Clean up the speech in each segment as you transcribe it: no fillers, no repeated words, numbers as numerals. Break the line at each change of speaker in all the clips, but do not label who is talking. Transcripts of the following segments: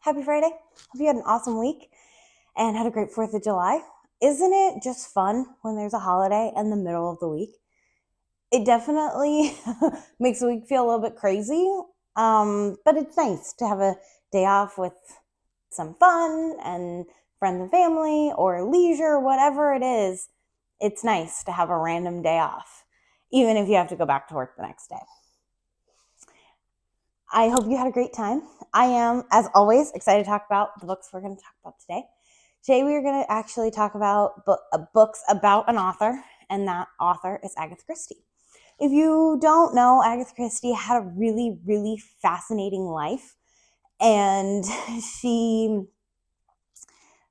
Happy Friday. Hope you had an awesome week and had a great 4th of July. Isn't it just fun when there's a holiday in the middle of the week? It definitely makes the week feel a little bit crazy, but it's nice to have a day off with some fun and friends and family or leisure, whatever it is. It's nice to have a random day off, even if you have to go back to work the next day. I hope you had a great time. I am, as always, excited to talk about the books we're going to talk about today. Today we are going to actually talk about books about an author, and that author is Agatha Christie. If you don't know, Agatha Christie had a really, really fascinating life, and she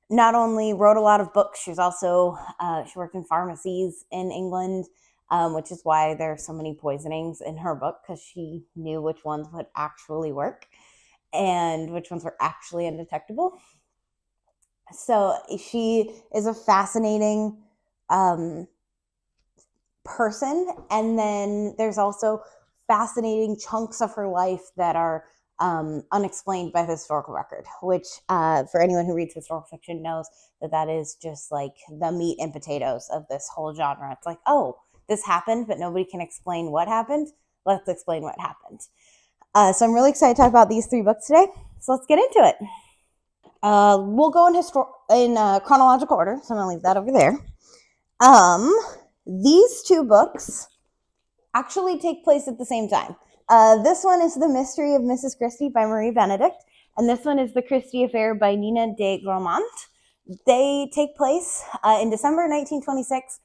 not only wrote a lot of books, she worked in pharmacies in England, which is why there are so many poisonings in her book, because she knew which ones would actually work and which ones were actually undetectable. So she is a fascinating person. And then there's also fascinating chunks of her life that are unexplained by the historical record, which for anyone who reads historical fiction knows that is just like the meat and potatoes of this whole genre. It's like, oh, this happened, but nobody can explain what happened. Let's explain what happened. So I'm really excited to talk about these 3 books today. So let's get into it. We'll go in chronological order, so I'm going to leave that over there. These 2 books actually take place at the same time. This one is The Mystery of Mrs. Christie by Marie Benedict, and this one is The Christie Affair by Nina de Gramont. They take place in December 1926.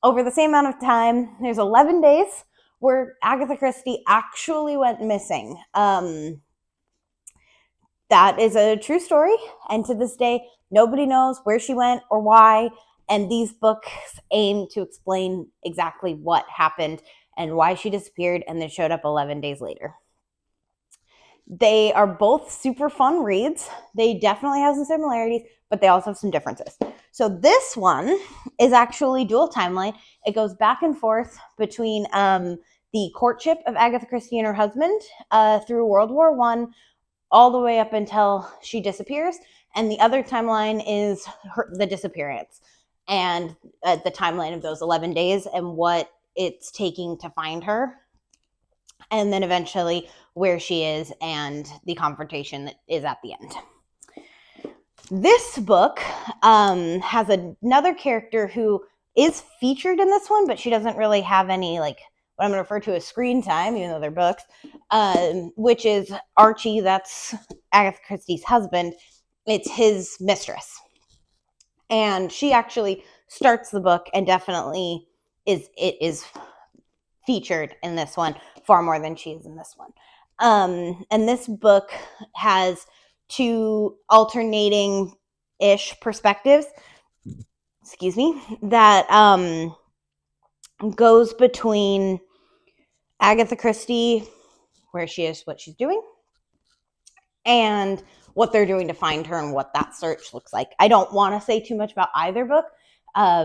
Over the same amount of time, there's 11 days where Agatha Christie actually went missing. That is a true story, and to this day, nobody knows where she went or why, and these books aim to explain exactly what happened and why she disappeared and then showed up 11 days later. They are both super fun reads. They definitely have some similarities, but they also have some differences. So this one is actually dual timeline. It goes back and forth between the courtship of Agatha Christie and her husband through World War I, all the way up until she disappears. And the other timeline is the disappearance and the timeline of those 11 days and what it's taking to find her. And then eventually where she is and the confrontation that is at the end. This book has another character who is featured in this one, but she doesn't really have any, like, what I'm going to refer to as screen time, even though they're books, which is Archie. That's Agatha Christie's husband. It's his mistress. And she actually starts the book and definitely is featured in this one far more than she is in this one. And this book has 2 alternating-ish perspectives, that goes between Agatha Christie, where she is, what she's doing, and what they're doing to find her and what that search looks like. I don't want to say too much about either book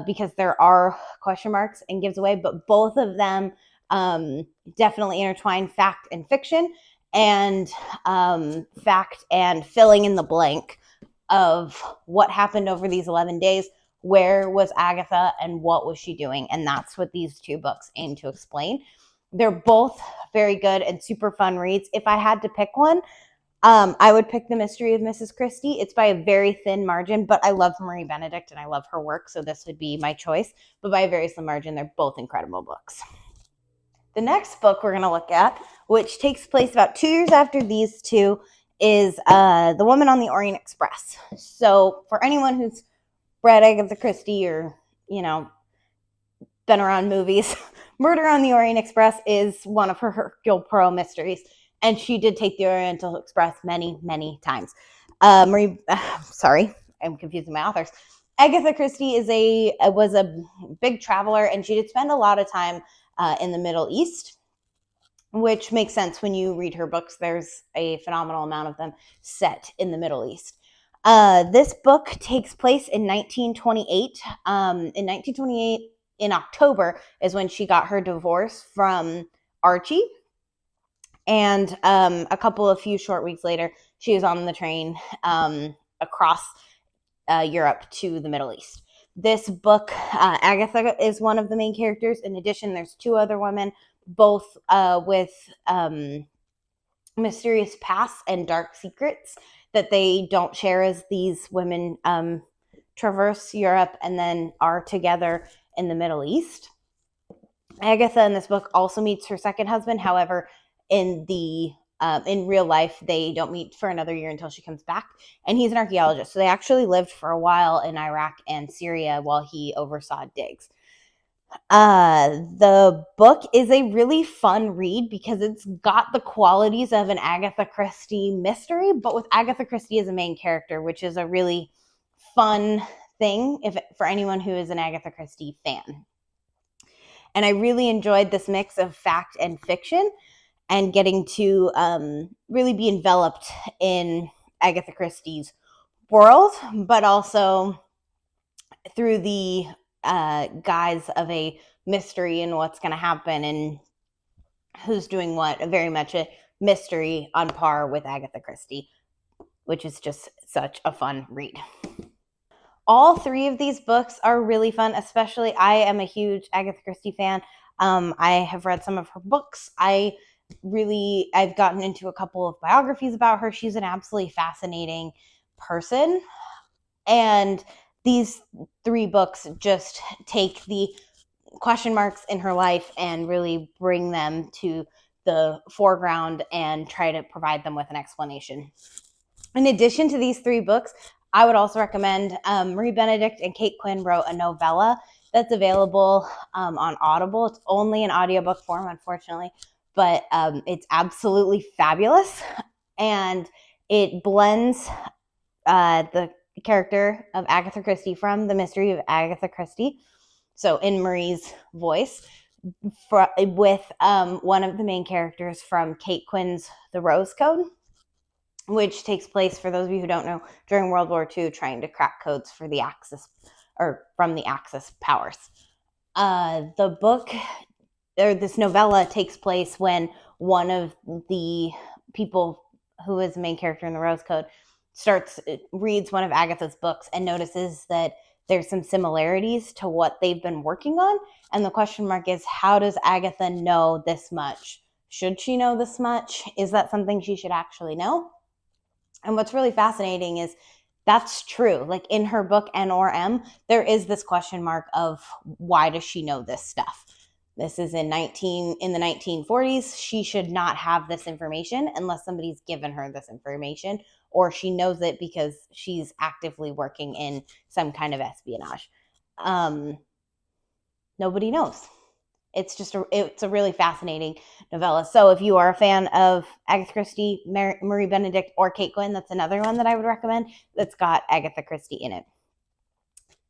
because there are question marks and gives away, but both of them definitely intertwine fact and fiction, and fact and filling in the blank of what happened over these 11 days. Where was Agatha and what was she doing? And that's what these 2 books aim to explain. They're both very good and super fun reads. If I had to pick one, I would pick The Mystery of Mrs. Christie. It's by a very thin margin, but I love Marie Benedict and I love her work, so this would be my choice. But by a very slim margin, they're both incredible books. The next book we're going to look at, which takes place about 2 years after these 2, is The Woman on the Orient Express. So for anyone who's read Agatha Christie or, been around movies, Murder on the Orient Express is one of her Hercule Poirot mysteries, and she did take the Oriental Express many, many times. Sorry, I'm confusing my authors. Agatha Christie was a big traveler, and she did spend a lot of time in the Middle East, which makes sense when you read her books. There's a phenomenal amount of them set in the Middle East. This book takes place in 1928. In 1928, in October, is when she got her divorce from Archie. And a few short weeks later, she is on the train across Europe to the Middle East. This book, Agatha is one of the main characters. In addition, there's two other women, both with mysterious pasts and dark secrets that they don't share as these women traverse Europe and then are together in the Middle East. Agatha in this book also meets her second husband. However, in real life, they don't meet for another year until she comes back. And he's an archaeologist. So they actually lived for a while in Iraq and Syria while he oversaw digs. The book is a really fun read because it's got the qualities of an Agatha Christie mystery, but with Agatha Christie as a main character, which is a really fun thing for anyone who is an Agatha Christie fan. And I really enjoyed this mix of fact and fiction and getting to really be enveloped in Agatha Christie's world, but also through the guise of a mystery and what's going to happen and who's doing what. Very much a mystery on par with Agatha Christie, which is just such a fun read. All three of these books are really fun, especially I am a huge Agatha Christie fan. I have read some of her books. I've gotten into a couple of biographies about her. She's an absolutely fascinating person. And these three books just take the question marks in her life and really bring them to the foreground and try to provide them with an explanation. In addition to these three books, I would also recommend Marie Benedict and Kate Quinn wrote a novella that's available on Audible. It's only in audiobook form, unfortunately, but it's absolutely fabulous. And it blends the character of Agatha Christie from The Mystery of Agatha Christie, so in Marie's voice, with one of the main characters from Kate Quinn's The Rose Code, which takes place, for those of you who don't know, during World War II, trying to crack codes for the Axis, or from the Axis powers. The book, or this novella, takes place when one of the people who is the main character in The Rose Code reads one of Agatha's books and notices that there's some similarities to what they've been working on. And the question mark is, how does Agatha know this much? Should she know this much? Is that something she should actually know? And what's really fascinating is that's true. Like in her book, N.O.R.M., there is this question mark of why does she know this stuff? This is in the 1940s. She should not have this information unless somebody's given her this information, or she knows it because she's actively working in some kind of espionage. Nobody knows. It's a really fascinating novella. So if you are a fan of Agatha Christie, Marie Benedict, or Kate Quinn, that's another one that I would recommend that's got Agatha Christie in it.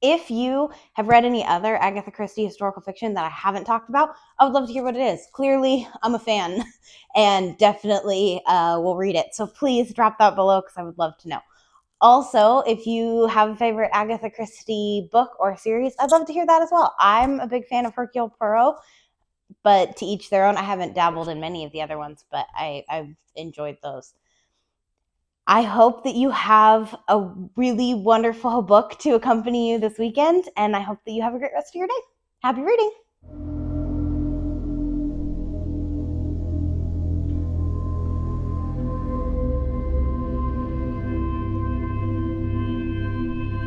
If you have read any other Agatha Christie historical fiction that I haven't talked about, I would love to hear what it is. Clearly, I'm a fan and definitely will read it. So please drop that below because I would love to know. Also, if you have a favorite Agatha Christie book or series, I'd love to hear that as well. I'm a big fan of Hercule Poirot, but to each their own. I haven't dabbled in many of the other ones, but I've enjoyed those. I hope that you have a really wonderful book to accompany you this weekend, and I hope that you have a great rest of your day. Happy reading!